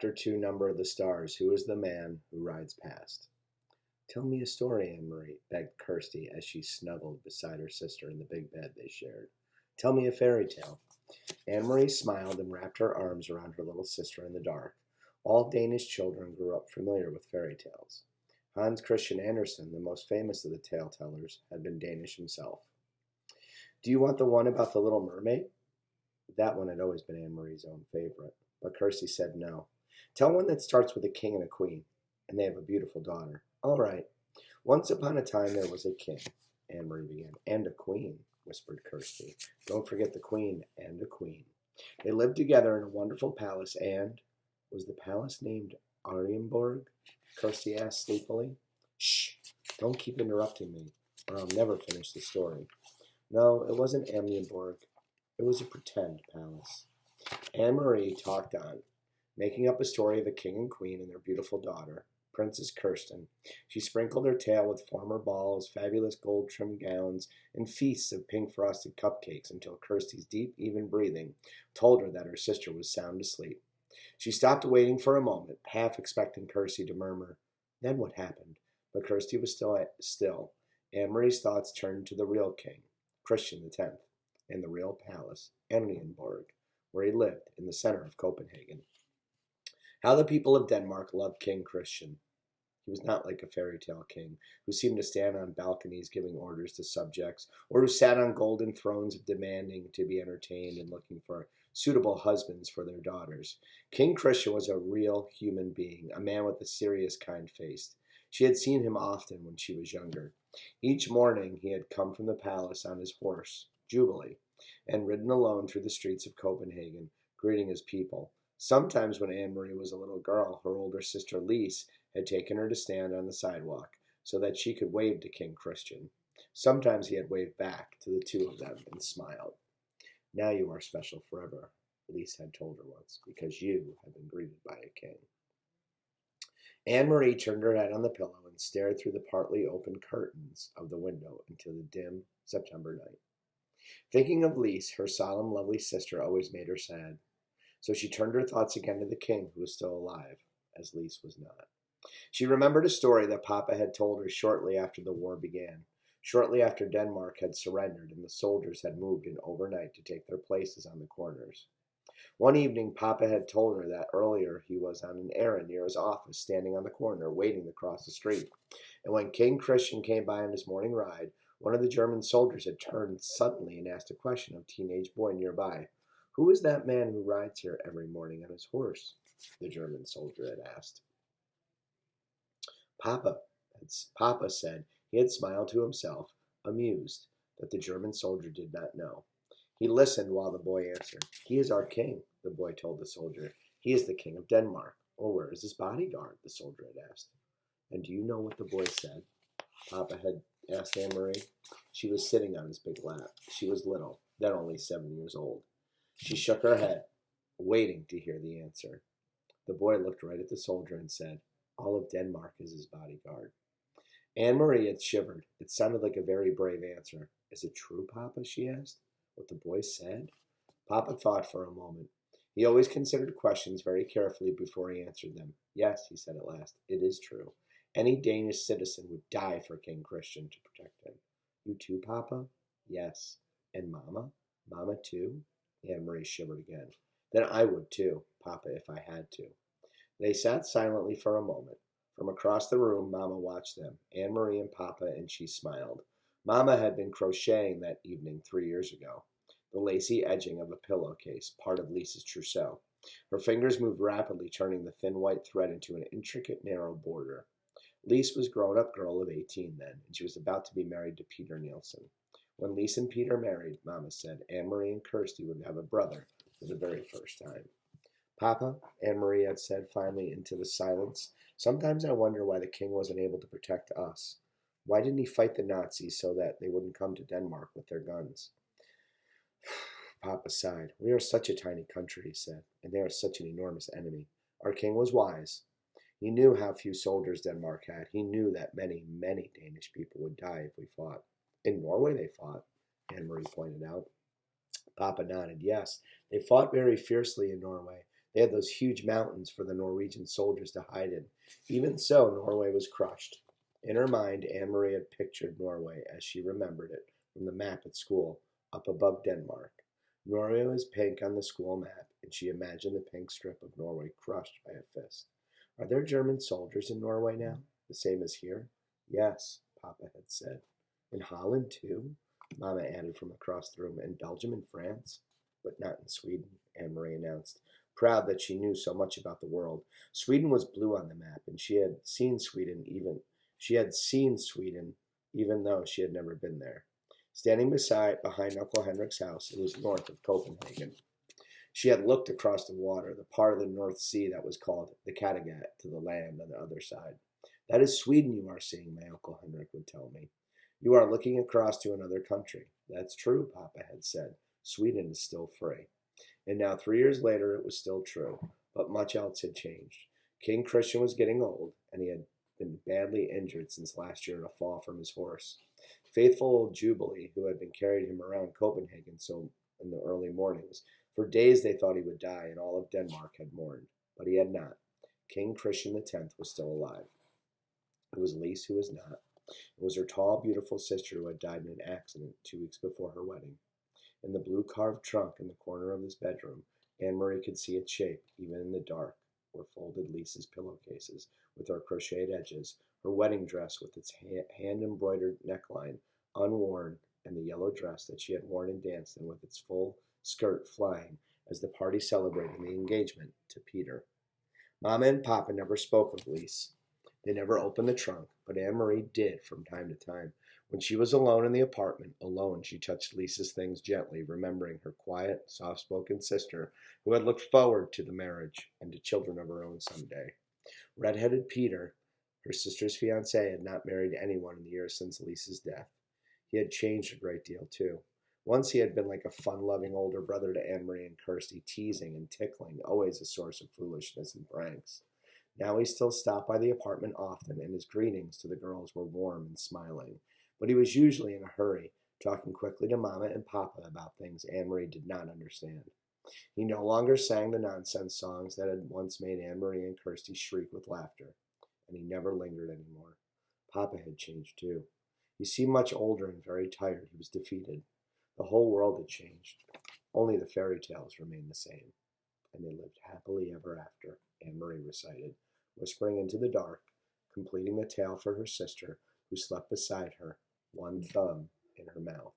Chapter 2, Number of the Stars. Who is the man who rides past? Tell me a story, Anne-Marie, begged Kirsty as she snuggled beside her sister in the big bed they shared. Tell me a fairy tale. Anne-Marie smiled and wrapped her arms around her little sister in the dark. All Danish children grew up familiar with fairy tales. Hans Christian Andersen, the most famous of the tale tellers, had been Danish himself. Do you want the one about the little mermaid? That one had always been Anne-Marie's own favorite, but Kirsty said no. Tell one that starts with a king and a queen, and they have a beautiful daughter. All right. Once upon a time there was a king, Anne-Marie began. And a queen, whispered Kirsty. Don't forget the queen and a queen. They lived together in a wonderful palace, and was the palace named Arienborg? Kirsty asked sleepily. Shh! Don't keep interrupting me, or I'll never finish the story. No, it wasn't Arienborg. It was a pretend palace. Anne-Marie talked on, making up a story of a king and queen and their beautiful daughter, Princess Kirsten. She sprinkled her tale with former balls, fabulous gold-trimmed gowns, and feasts of pink frosted cupcakes until Kirsty's deep, even breathing told her that her sister was sound asleep. She stopped waiting for a moment, half expecting Kirsty to murmur, "Then what happened?" But Kirsty was still. Anne-Marie's thoughts turned to the real king, Christian X, in the real palace, Amalienborg, where he lived in the center of Copenhagen. How the people of Denmark loved King Christian. He was not like a fairy tale king who seemed to stand on balconies giving orders to subjects, or who sat on golden thrones demanding to be entertained and looking for suitable husbands for their daughters. King Christian was a real human being, a man with a serious, kind face. She had seen him often when she was younger. Each morning he had come from the palace on his horse, Jubilee, and ridden alone through the streets of Copenhagen, greeting his people. Sometimes when Anne-Marie was a little girl, her older sister Lise had taken her to stand on the sidewalk so that she could wave to King Christian. Sometimes he had waved back to the two of them and smiled. Now you are special forever, Lise had told her once, because you have been greeted by a king. Anne-Marie turned her head on the pillow and stared through the partly open curtains of the window into the dim September night. Thinking of Lise, her solemn, lovely sister, always made her sad. So she turned her thoughts again to the king, who was still alive, as Lise was not. She remembered a story that Papa had told her shortly after the war began, shortly after Denmark had surrendered and the soldiers had moved in overnight to take their places on the corners. One evening, Papa had told her that earlier he was on an errand near his office, standing on the corner, waiting to cross the street. And when King Christian came by on his morning ride, one of the German soldiers had turned suddenly and asked a question of a teenage boy nearby. Who is that man who rides here every morning on his horse? The German soldier had asked. Papa, Papa said. He had smiled to himself, amused that the German soldier did not know. He listened while the boy answered. He is our king, the boy told the soldier. He is the king of Denmark. Oh, where is his bodyguard? The soldier had asked. And do you know what the boy said? Papa had asked Anne-Marie. She was sitting on his big lap. She was little, then only 7 years old. She shook her head, waiting to hear the answer. The boy looked right at the soldier and said, all of Denmark is his bodyguard. Anne-Marie had shivered. It sounded like a very brave answer. Is it true, Papa? She asked. What the boy said? Papa thought for a moment. He always considered questions very carefully before he answered them. Yes, he said at last, it is true. Any Danish citizen would die for King Christian to protect him. You too, Papa? Yes. And Mama? Mama too? Anne-Marie shivered again. Then I would too, Papa, if I had to. They sat silently for a moment. From across the room, Mama watched them, Anne-Marie and Papa, and she smiled. Mama had been crocheting that evening 3 years ago, the lacy edging of a pillowcase, part of Lisa's trousseau. Her fingers moved rapidly, turning the thin white thread into an intricate, narrow border. Lise was a grown-up girl of 18 then, and she was about to be married to Peter Nielsen. When Lise and Peter married, Mama said, Anne-Marie and Kirsty would have a brother for the very first time. Papa, Anne-Marie had said finally into the silence, sometimes I wonder why the king wasn't able to protect us. Why didn't he fight the Nazis so that they wouldn't come to Denmark with their guns? Papa sighed. We are such a tiny country, he said, and they are such an enormous enemy. Our king was wise. He knew how few soldiers Denmark had. He knew that many, many Danish people would die if we fought. In Norway they fought, Anne-Marie pointed out. Papa nodded. Yes, they fought very fiercely in Norway. They had those huge mountains for the Norwegian soldiers to hide in. Even so, Norway was crushed. In her mind, Anne Marie had pictured Norway as she remembered it from the map at school, up above Denmark. Norway was pink on the school map, and she imagined the pink strip of Norway crushed by a fist. Are there German soldiers in Norway now, the same as here? Yes, Papa had said. In Holland, too? Mama added from across the room. In Belgium and France? But not in Sweden, Anne Marie announced, proud that she knew so much about the world. Sweden was blue on the map, and she had seen Sweden even though she had never been there. Standing behind Uncle Henrik's house, it was north of Copenhagen. She had looked across the water, the part of the North Sea that was called the Kattegat, to the land on the other side. That is Sweden you are seeing, my Uncle Henrik would tell me. You are looking across to another country. That's true, Papa had said. Sweden is still free. And now, 3 years later, it was still true, but much else had changed. King Christian was getting old, and he had been badly injured since last year in a fall from his horse. Faithful old Jubilee, who had been carrying him around Copenhagen so in the early mornings, for days they thought he would die, and all of Denmark had mourned. But he had not. King Christian X was still alive. It was Lise who was not. It was her tall, beautiful sister who had died in an accident 2 weeks before her wedding. In the blue carved trunk in the corner of his bedroom, Anne Marie could see its shape, even in the dark, were folded Lisa's pillowcases with their crocheted edges, her wedding dress with its hand-embroidered neckline, unworn, and the yellow dress that she had worn and danced in with its full skirt flying as the party celebrated the engagement to Peter. Mama and Papa never spoke of Lise. They never opened the trunk, but Anne Marie did from time to time. When she was alone in the apartment, alone, she touched Lisa's things gently, remembering her quiet, soft-spoken sister who had looked forward to the marriage and to children of her own someday. Red-headed Peter, her sister's fiancé, had not married anyone in the years since Lisa's death. He had changed a great deal, too. Once he had been like a fun-loving older brother to Anne Marie and Kirsty, teasing and tickling, always a source of foolishness and pranks. Now he still stopped by the apartment often, and his greetings to the girls were warm and smiling. But he was usually in a hurry, talking quickly to Mama and Papa about things Anne Marie did not understand. He no longer sang the nonsense songs that had once made Anne Marie and Kirsty shriek with laughter, and he never lingered any more. Papa had changed too. He seemed much older and very tired. He was defeated. The whole world had changed. Only the fairy tales remained the same. And they lived happily ever after, Anne Marie recited, whispering into the dark, completing the tale for her sister, who slept beside her, one thumb in her mouth.